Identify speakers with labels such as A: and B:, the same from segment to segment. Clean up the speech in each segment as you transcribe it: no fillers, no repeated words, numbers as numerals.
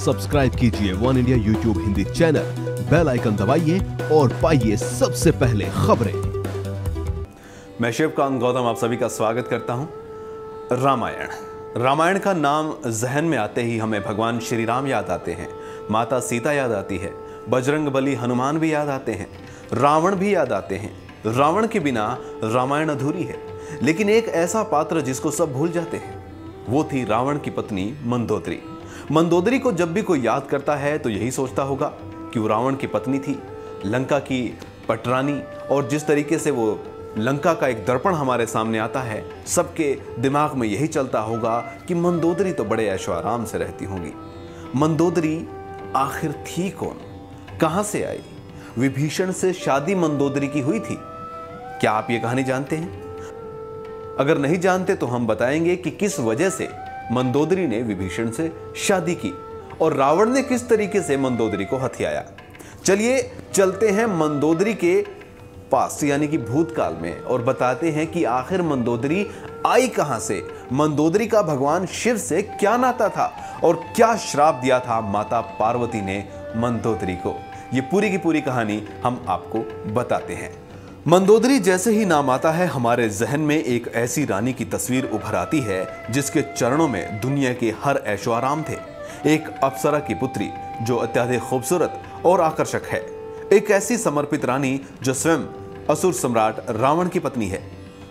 A: Subscribe कीजिए One India YouTube Hindi channel, bell icon दबाइए और पाइए सबसे पहले खबरें।
B: मैं शिवकांत गौतम आप सभी का स्वागत करता हूं। रामायण का नाम जहन में आते ही हमें भगवान श्री राम याद आते हैं, माता सीता याद आती है, बजरंग बली हनुमान भी याद आते हैं, रावण भी याद आते हैं। रावण के बिना रामायण अधूरी है। लेकिन एक ऐसा पात्र जिसको सब भूल जाते हैं, वो थी रावण की पत्नी मंदोदरी। मंदोदरी को जब भी कोई याद करता है तो यही सोचता होगा कि वो रावण की पत्नी थी, लंका की पटरानी। और जिस तरीके से वो लंका का एक दर्पण हमारे सामने आता है, सबके दिमाग में यही चलता होगा कि मंदोदरी तो बड़े ऐशो आराम से रहती होंगी। मंदोदरी आखिर थी कौन, कहां से आई? विभीषण से शादी मंदोदरी की हुई थी। क्या आप ये कहानी जानते हैं? अगर नहीं जानते तो हम बताएंगे कि किस वजह से मंदोदरी ने विभीषण से शादी की और रावण ने किस तरीके से मंदोदरी को हथियाया। चलिए चलते हैं मंदोदरी के पास यानी कि भूतकाल में और बताते हैं कि आखिर मंदोदरी आई कहां से, मंदोदरी का भगवान शिव से क्या नाता था और क्या श्राप दिया था माता पार्वती ने मंदोदरी को। ये पूरी की पूरी कहानी हम आपको बताते हैं। मंदोदरी जैसे ही नाम आता है, हमारे जहन में एक ऐसी रानी की तस्वीर उभर आती है जिसके चरणों में दुनिया के हर ऐशो आराम थे। एक अप्सरा की पुत्री जो अत्यधिक खूबसूरत और आकर्षक है। एक ऐसी समर्पित रानी जो स्वयं असुर सम्राट रावण की पत्नी है।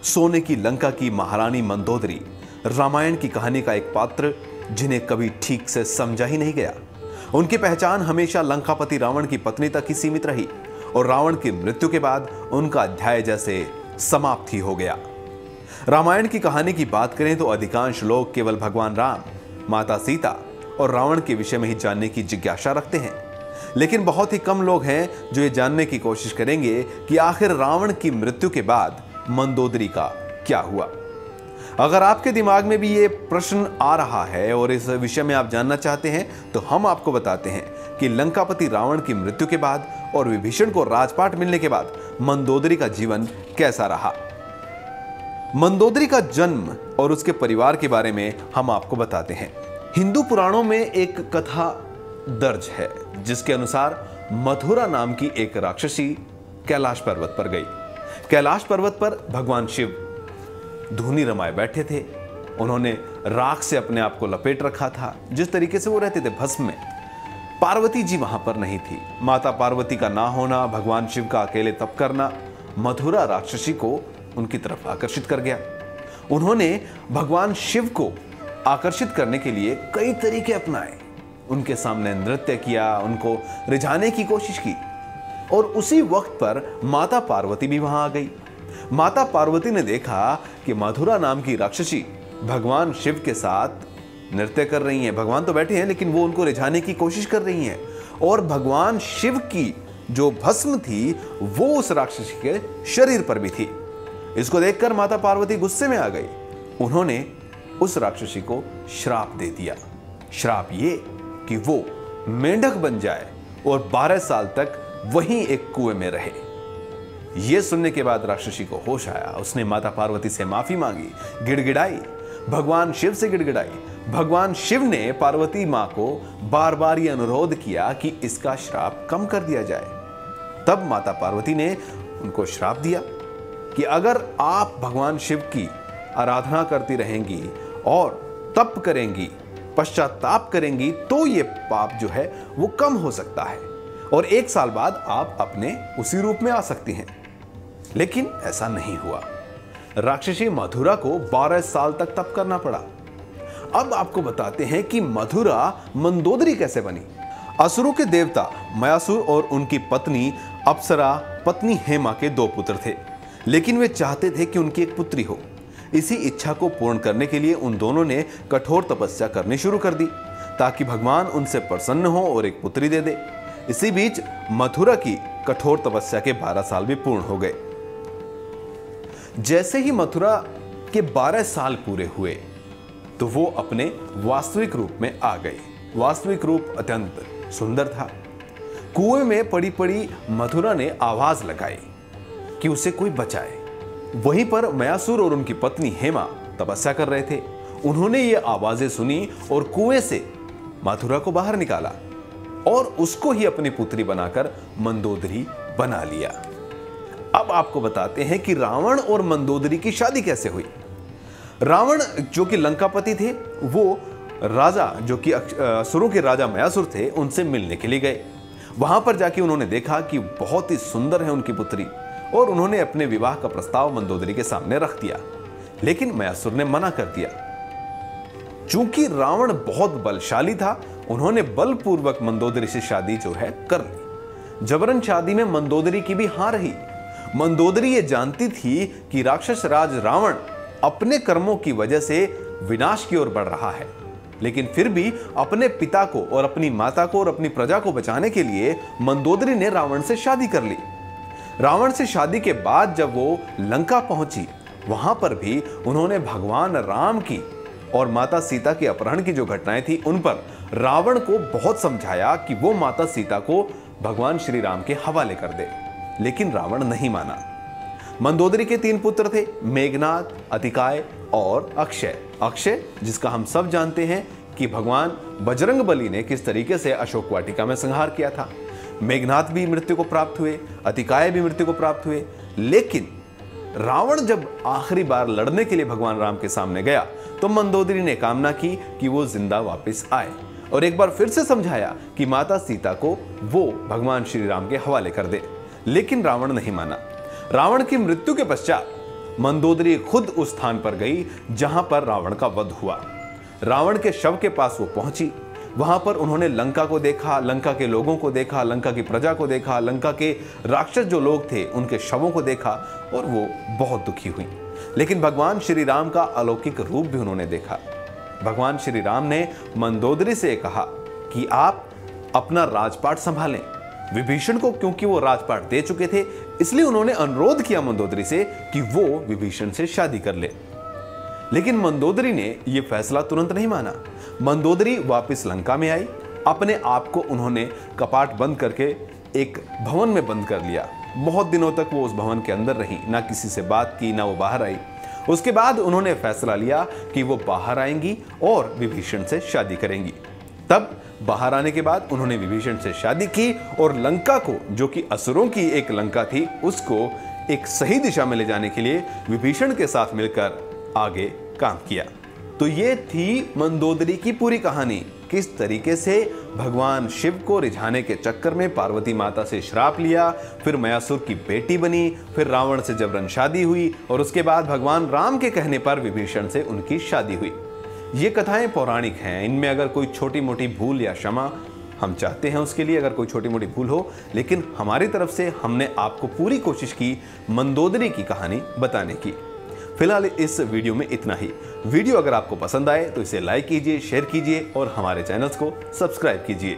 B: सोने की लंका की महारानी मंदोदरी रामायण की कहानी का एक पात्र जिन्हें कभी ठीक से समझा ही नहीं गया। उनकी पहचान हमेशा लंकापति रावण की पत्नी तक ही सीमित रही और रावण की मृत्यु के बाद उनका अध्याय जैसे समाप्त ही हो गया। रामायण की कहानी की बात करें तो अधिकांश लोग केवल भगवान राम, माता सीता और रावण के विषय में ही जानने की जिज्ञासा रखते हैं। लेकिन बहुत ही कम लोग हैं जो ये जानने की कोशिश करेंगे कि आखिर रावण की मृत्यु के बाद मंदोदरी का क्या हुआ। अगर आपके दिमाग में भी ये प्रश्न आ रहा है और इस विषय में आप जानना चाहते हैं तो हम आपको बताते हैं कि लंकापति रावण की मृत्यु के बाद और विभीषण को राजपाट मिलने के बाद मंदोदरी का जीवन कैसा रहा। मंदोदरी का जन्म और उसके परिवार के बारे में हम आपको बताते हैं। हिंदू पुराणों में एक कथा दर्ज है जिसके अनुसार मथुरा नाम की एक राक्षसी कैलाश पर्वत पर गई। कैलाश पर्वत पर भगवान शिव धूनी रमाए बैठे थे। उन्होंने राख से अपने आप को लपेट रखा था, जिस तरीके से वो रहते थे भस्म में। पार्वती जी वहां पर नहीं थी। माता पार्वती का ना होना, भगवान शिव का अकेले तप करना मथुरा राक्षसी को उनकी तरफ आकर्षित कर गया। उन्होंने भगवान शिव को आकर्षित करने के लिए कई तरीके अपनाए। उनके सामने नृत्य किया, उनको रिझाने की कोशिश की और उसी वक्त पर माता पार्वती भी वहां आ गई। माता पार्वती ने देखा कि मथुरा नाम की राक्षसी भगवान शिव के साथ नृत्य कर रही हैं। भगवान तो बैठे हैं लेकिन वो उनको रिझाने की कोशिश कर रही हैं और भगवान शिव की जो भस्म थी वो उस राक्षसी के शरीर पर भी थी। इसको देखकर माता पार्वती गुस्से में आ गई। उन्होंने उस राक्षसी को श्राप दे दिया। श्राप ये कि वो मेंढक बन जाए और 12 साल तक वहीं एक कुएं में रहे। यह सुनने के बाद राक्षसी को होश आया। उसने माता पार्वती से माफी मांगी, गिड़गिड़ाई, भगवान शिव से गिड़गिड़ाई। भगवान शिव ने पार्वती मां को बार बार यह अनुरोध किया कि इसका श्राप कम कर दिया जाए। तब माता पार्वती ने उनको श्राप दिया कि अगर आप भगवान शिव की आराधना करती रहेंगी और तप करेंगी, पश्चाताप करेंगी तो ये पाप जो है वो कम हो सकता है और 1 साल बाद आप अपने उसी रूप में आ सकती हैं। लेकिन ऐसा नहीं हुआ। राक्षसी मथुरा को 12 साल तक तप करना पड़ा। अब आपको बताते हैं कि मथुरा मंदोदरी कैसे बनी। असुरों के देवता मयासुर और उनकी पत्नी अप्सरा पत्नी हेमा के 2 पुत्र थे, लेकिन वे चाहते थे कि उनकी एक पुत्री हो। इसी इच्छा को पूर्ण करने के लिए उन दोनों ने कठोर तपस्या करनी शुरू कर दी ताकि भगवान उनसे प्रसन्न हो और एक पुत्री दे दे। इसी बीच मथुरा की कठोर तपस्या के 12 साल भी पूर्ण हो गए। जैसे ही मथुरा के 12 साल पूरे हुए तो वो अपने वास्तविक रूप में आ गए। वास्तविक रूप अत्यंत सुंदर था। कुएं में पड़ी पड़ी मथुरा ने आवाज लगाई कि उसे कोई बचाए। वहीं पर मयासुर और उनकी पत्नी हेमा तपस्या कर रहे थे। उन्होंने ये आवाजें सुनी और कुएं से मथुरा को बाहर निकाला और उसको ही अपनी पुत्री बनाकर मंदोदरी बना लिया। अब आपको बताते हैं कि रावण और मंदोदरी की शादी कैसे हुई। रावण जो कि लंकापति थे, वो राजा जो कि असुरों के राजा मयासुर थे, उनसे मिलने के लिए गए। वहां पर जाके उन्होंने देखा कि बहुत ही सुंदर है उनकी पुत्री और उन्होंने अपने विवाह का प्रस्ताव मंदोदरी के सामने रख दिया, लेकिन मयासुर ने मना कर दिया। चूंकि रावण बहुत बलशाली था, उन्होंने बलपूर्वक मंदोदरी से शादी जो है कर ली। जबरन शादी में मंदोदरी की भी हां रही। मंदोदरी ये जानती थी कि राक्षस राज रावण अपने कर्मों की वजह से विनाश की ओर बढ़ रहा है, लेकिन फिर भी अपने पिता को और अपनी माता को और अपनी प्रजा को बचाने के लिए मंदोदरी ने रावण से शादी कर ली। रावण से शादी के बाद जब वो लंका पहुंची, वहां पर भी उन्होंने भगवान राम की और माता सीता के अपहरण की जो घटनाएं थी, उन पर रावण को बहुत समझाया कि वो माता सीता को भगवान श्री राम के हवाले कर दे, लेकिन रावण नहीं माना। मंदोदरी के 3 पुत्र थे, मेघनाद, अतिकाय और अक्षय। अक्षय जिसका हम सब जानते हैं कि भगवान बजरंगबली ने किस तरीके से अशोक वाटिका में संहार किया था। मेघनाद भी मृत्यु को प्राप्त हुए, अतिकाय भी मृत्यु को प्राप्त हुए, लेकिन रावण जब आखिरी बार लड़ने के लिए भगवान राम के सामने गया तो मंदोदरी ने कामना की कि वो जिंदा वापस आए और एक बार फिर से समझाया कि माता सीता को वो भगवान श्री राम के हवाले कर दे, लेकिन रावण नहीं माना। रावण की मृत्यु के पश्चात मंदोदरी खुद उस स्थान पर गई जहां पर रावण का वध हुआ। रावण के शव के पास वो पहुंची। वहां पर उन्होंने लंका को देखा, लंका के लोगों को देखा, लंका की प्रजा को देखा, लंका के राक्षस जो लोग थे उनके शवों को देखा और वो बहुत दुखी हुई। लेकिन भगवान श्री राम का अलौकिक रूप भी उन्होंने देखा। भगवान श्री राम ने मंदोदरी से कहा कि आप अपना राजपाट संभालें। विभीषण को क्योंकि वो राजपाट दे चुके थे, इसलिए उन्होंने अनुरोध किया मंदोदरी से कि वो विभीषण से शादी कर ले। लेकिन मंदोदरी ने यह फैसला तुरंत नहीं माना। मंदोदरी वापस लंका में आई। अपने आप को उन्होंने कपाट बंद करके एक भवन में बंद कर लिया। बहुत दिनों तक वो उस भवन के अंदर रही, ना किसी से बात की, ना वो बाहर आई। उसके बाद उन्होंने फैसला लिया कि वो बाहर आएंगी और विभीषण से शादी करेंगी। तब बाहर आने के बाद उन्होंने विभीषण से शादी की और लंका को, जो कि असुरों की एक लंका थी, उसको एक सही दिशा में ले जाने के लिए विभीषण के साथ मिलकर आगे काम किया। तो ये थी मंदोदरी की पूरी कहानी। किस तरीके से भगवान शिव को रिझाने के चक्कर में पार्वती माता से श्राप लिया, फिर मयासुर की बेटी बनी, फिर रावण से जबरन शादी हुई और उसके बाद भगवान राम के कहने पर विभीषण से उनकी शादी हुई। ये कथाएं पौराणिक हैं। इनमें अगर कोई छोटी मोटी भूल या क्षमा हम चाहते हैं उसके लिए, अगर कोई छोटी मोटी भूल हो, लेकिन हमारी तरफ से हमने आपको पूरी कोशिश की मंदोदरी की कहानी बताने की। फिलहाल इस वीडियो में इतना ही। वीडियो अगर आपको पसंद आए तो इसे लाइक कीजिए, शेयर कीजिए और हमारे चैनल्स को सब्सक्राइब कीजिए।